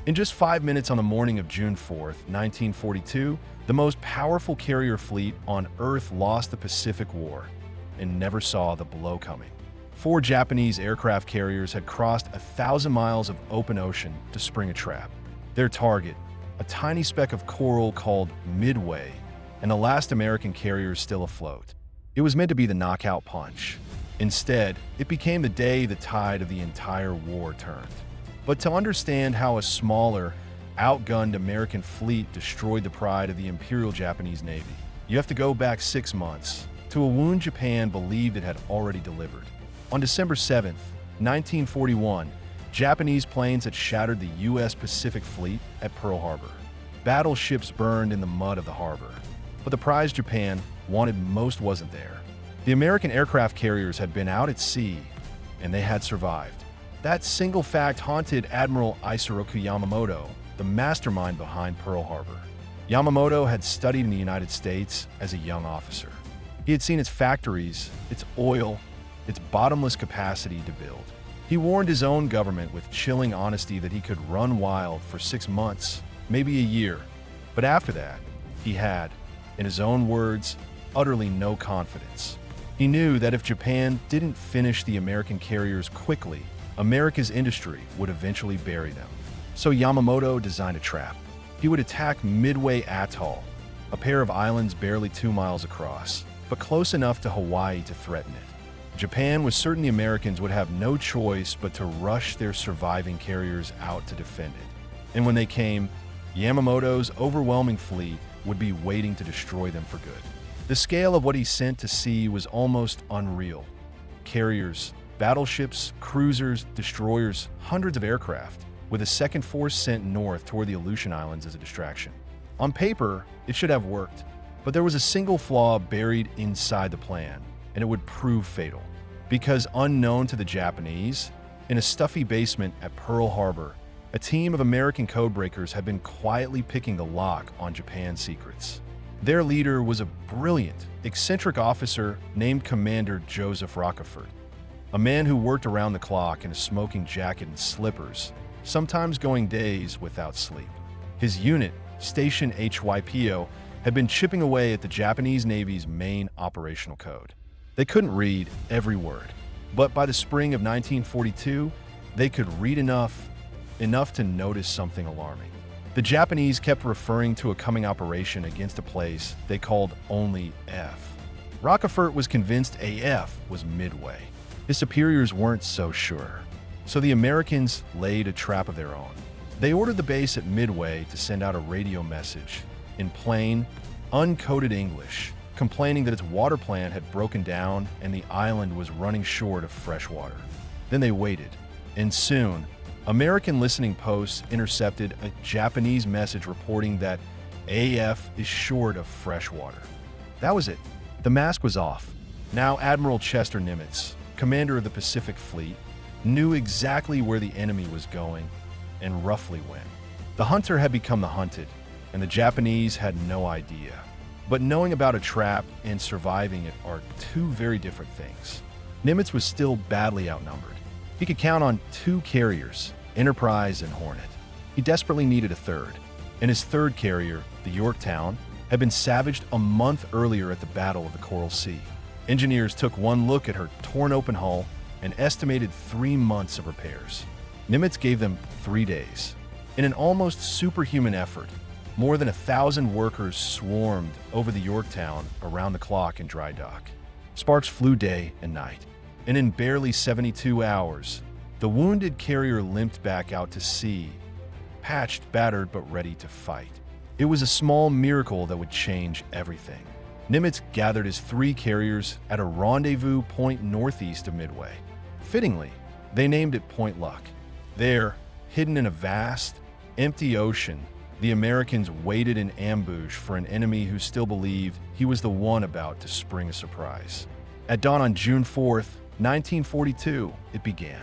In just 5 minutes on the morning of June 4th, 1942, the most powerful carrier fleet on Earth lost the Pacific War and never saw the blow coming. 4 Japanese aircraft carriers had crossed 1,000 miles of open ocean to spring a trap. Their target, a tiny speck of coral called Midway, and the last American carriers still afloat. It was meant to be the knockout punch. Instead, it became the day the tide of the entire war turned. But to understand how a smaller, outgunned American fleet destroyed the pride of the Imperial Japanese Navy, you have to go back 6 months to a wound Japan believed it had already delivered. On December 7, 1941, Japanese planes had shattered the U.S. Pacific Fleet at Pearl Harbor. Battleships burned in the mud of the harbor. But the prize Japan wanted most wasn't there. The American aircraft carriers had been out at sea, and they had survived. That single fact haunted Admiral Yamamoto, the mastermind behind Pearl Harbor. Yamamoto had studied in the United States as a young officer. He had seen its factories, its oil, its bottomless capacity to build. He warned his own government with chilling honesty that he could run wild for 6 months, maybe a year. But after that, he had, in his own words, utterly no confidence. He knew that if Japan didn't finish the American carriers quickly, America's industry would eventually bury them. So Yamamoto designed a trap. He would attack Midway Atoll, a pair of islands barely 2 miles across, but close enough to Hawaii to threaten it. Japan was certain the Americans would have no choice but to rush their surviving carriers out to defend it. And when they came, Yamamoto's overwhelming fleet would be waiting to destroy them for good. The scale of what he sent to sea was almost unreal. Carriers, battleships, cruisers, destroyers, hundreds of aircraft, with a second force sent north toward the Aleutian Islands as a distraction. On paper, it should have worked, but there was a single flaw buried inside the plan, and it would prove fatal. Because unknown to the Japanese, in a stuffy basement at Pearl Harbor, a team of American codebreakers had been quietly picking the lock on Japan's secrets. Their leader was a brilliant, eccentric officer named Commander Joseph Rockefort, a man who worked around the clock in a smoking jacket and slippers, sometimes going days without sleep. His unit, Station HYPO, had been chipping away at the Japanese Navy's main operational code. They couldn't read every word, but by the spring of 1942, they could read enough to notice something alarming. The Japanese kept referring to a coming operation against a place they called only F. Rockefort was convinced AF was Midway. His superiors weren't so sure, so the Americans laid a trap of their own. They ordered the base at Midway to send out a radio message in plain, uncoded English, complaining that its water plant had broken down and the island was running short of fresh water. Then they waited, and soon, American listening posts intercepted a Japanese message reporting that AF is short of fresh water. That was it. The mask was off. Now Admiral Chester Nimitz, commander of the Pacific Fleet, knew exactly where the enemy was going and roughly when. The hunter had become the hunted, and the Japanese had no idea. But knowing about a trap and surviving it are two very different things. Nimitz was still badly outnumbered. He could count on 2 carriers, Enterprise and Hornet. He desperately needed a third, and his third carrier, the Yorktown, had been savaged a month earlier at the Battle of the Coral Sea. Engineers took one look at her torn-open hull and estimated 3 months of repairs. Nimitz gave them 3 days. In an almost superhuman effort, more than 1,000 workers swarmed over the Yorktown around the clock in dry dock. Sparks flew day and night, and in barely 72 hours, the wounded carrier limped back out to sea, patched, battered, but ready to fight. It was a small miracle that would change everything. Nimitz gathered his 3 carriers at a rendezvous point northeast of Midway. Fittingly, they named it Point Luck. There, hidden in a vast, empty ocean, the Americans waited in ambush for an enemy who still believed he was the one about to spring a surprise. At dawn on June 4th, 1942, it began.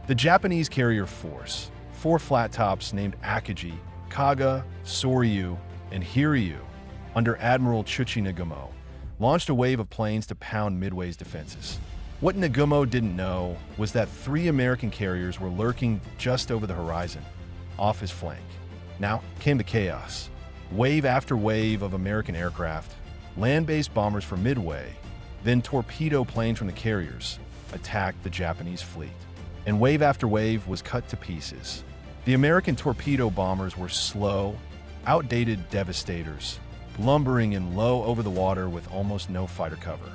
The Japanese carrier force, 4 flat tops named Akagi, Kaga, Sōryū, and Hiryū, under Admiral Nagumo, launched a wave of planes to pound Midway's defenses. What Nagumo didn't know was that 3 American carriers were lurking just over the horizon. off his flank. Now came the chaos. Wave after wave of American aircraft, land-based bombers from Midway, then torpedo planes from the carriers attacked the Japanese fleet. And wave after wave was cut to pieces. The American torpedo bombers were slow, outdated devastators, lumbering in low over the water with almost no fighter cover.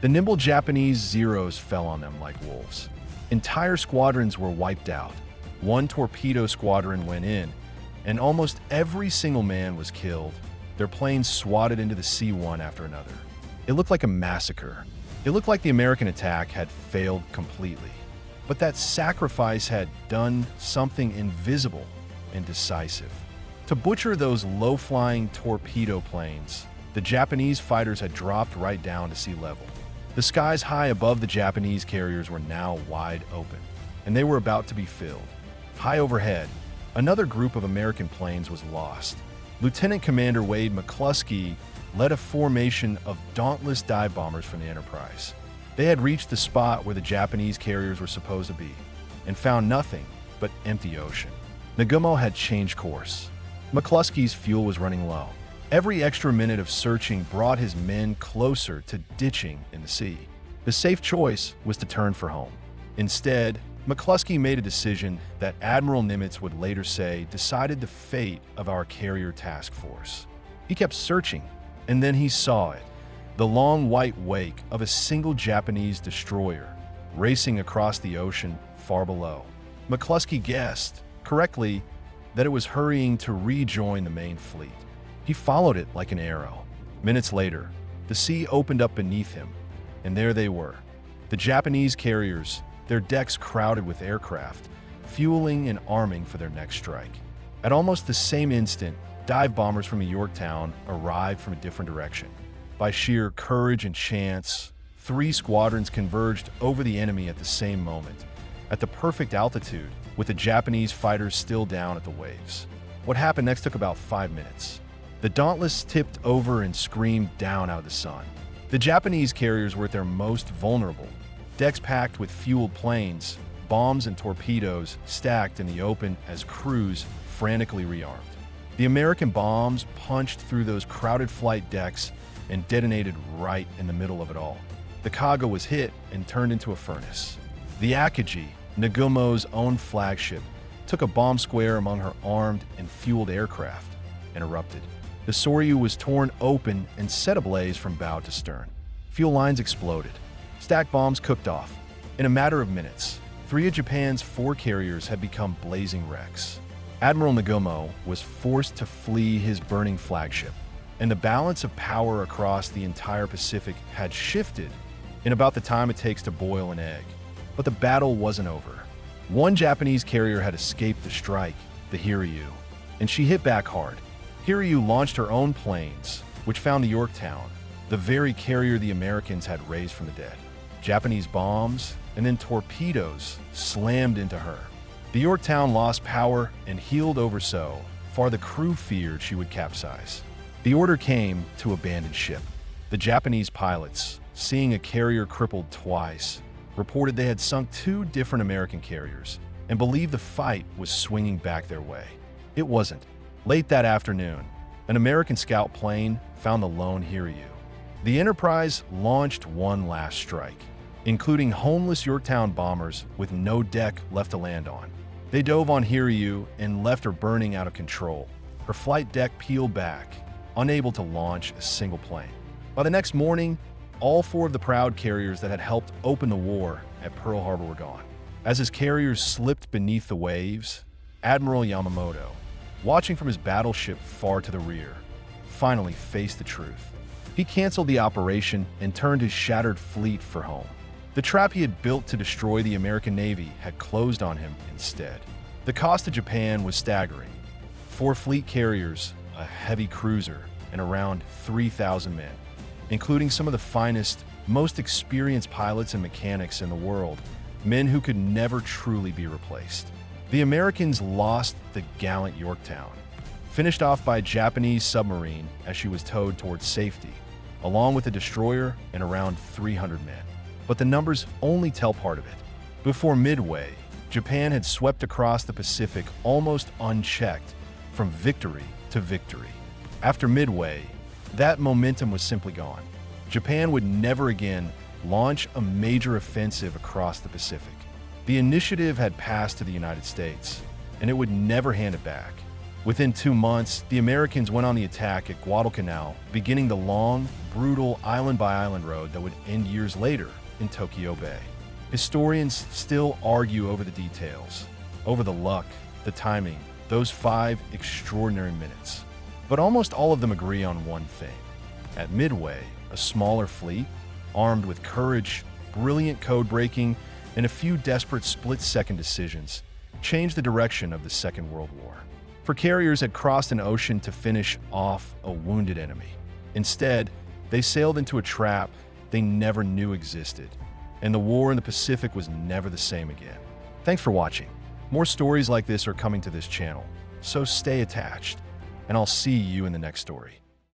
The nimble Japanese Zeros fell on them like wolves. Entire squadrons were wiped out. One torpedo squadron went in, and almost every single man was killed. Their planes swatted into the sea one after another. It looked like a massacre. It looked like the American attack had failed completely. But that sacrifice had done something invisible and decisive. To butcher those low-flying torpedo planes, the Japanese fighters had dropped right down to sea level. The skies high above the Japanese carriers were now wide open, and they were about to be filled. High overhead, another group of American planes was lost. Lieutenant Commander Wade McCluskey led a formation of dauntless dive bombers from the Enterprise. They had reached the spot where the Japanese carriers were supposed to be and found nothing but empty ocean. Nagumo had changed course. McCluskey's fuel was running low. Every extra minute of searching brought his men closer to ditching in the sea. The safe choice was to turn for home. Instead, McCluskey made a decision that Admiral Nimitz would later say decided the fate of our carrier task force. He kept searching, and then he saw it. The long white wake of a single Japanese destroyer racing across the ocean far below. McCluskey guessed, correctly, that it was hurrying to rejoin the main fleet. He followed it like an arrow. Minutes later, the sea opened up beneath him, and there they were. The Japanese carriers, their decks crowded with aircraft, fueling and arming for their next strike. At almost the same instant, dive bombers from the Yorktown arrived from a different direction. By sheer courage and chance, 3 squadrons converged over the enemy at the same moment, at the perfect altitude, with the Japanese fighters still down at the waves. What happened next took about 5 minutes. The Dauntless tipped over and screamed down out of the sun. The Japanese carriers were at their most vulnerable, decks packed with fueled planes, bombs and torpedoes stacked in the open as crews frantically rearmed. The American bombs punched through those crowded flight decks and detonated right in the middle of it all. The Kaga was hit and turned into a furnace. The Akagi, Nagumo's own flagship, took a bomb square among her armed and fueled aircraft and erupted. The Sōryū was torn open and set ablaze from bow to stern. Fuel lines exploded. Stack bombs cooked off. In a matter of minutes, 3 of Japan's 4 carriers had become blazing wrecks. Admiral Nagumo was forced to flee his burning flagship, and the balance of power across the entire Pacific had shifted in about the time it takes to boil an egg. But the battle wasn't over. One Japanese carrier had escaped the strike, the Hiryū, and she hit back hard. Hiryū launched her own planes, which found the Yorktown, the very carrier the Americans had raised from the dead. Japanese bombs and then torpedoes slammed into her. The Yorktown lost power and heeled over so far the crew feared she would capsize. The order came to abandon ship. The Japanese pilots, seeing a carrier crippled twice, reported they had sunk 2 different American carriers and believed the fight was swinging back their way. It wasn't. Late that afternoon, an American scout plane found the lone Hiryū. The Enterprise launched one last strike, including homeless Yorktown bombers with no deck left to land on. They dove on Hiryū and left her burning out of control. Her flight deck peeled back, unable to launch a single plane. By the next morning, all 4 of the proud carriers that had helped open the war at Pearl Harbor were gone. As his carriers slipped beneath the waves, Admiral Yamamoto, watching from his battleship far to the rear, finally faced the truth. He canceled the operation and turned his shattered fleet for home. The trap he had built to destroy the American Navy had closed on him instead. The cost to Japan was staggering. 4 fleet carriers, a heavy cruiser, and around 3,000 men, including some of the finest, most experienced pilots and mechanics in the world, men who could never truly be replaced. The Americans lost the gallant Yorktown, finished off by a Japanese submarine as she was towed towards safety, along with a destroyer and around 300 men. But the numbers only tell part of it. Before Midway, Japan had swept across the Pacific almost unchecked, from victory to victory. After Midway, that momentum was simply gone. Japan would never again launch a major offensive across the Pacific. The initiative had passed to the United States, and it would never hand it back. Within 2 months, the Americans went on the attack at Guadalcanal, beginning the long, brutal island-by-island road that would end years later in Tokyo Bay. Historians still argue over the details, over the luck, the timing, those 5 extraordinary minutes. But almost all of them agree on one thing. At Midway, a smaller fleet, armed with courage, brilliant code breaking, and a few desperate split-second decisions, changed the direction of the Second World War. For carriers had crossed an ocean to finish off a wounded enemy. Instead, they sailed into a trap they never knew existed, and the war in the Pacific was never the same again. Thanks for watching. More stories like this are coming to this channel, so stay attached, and I'll see you in the next story.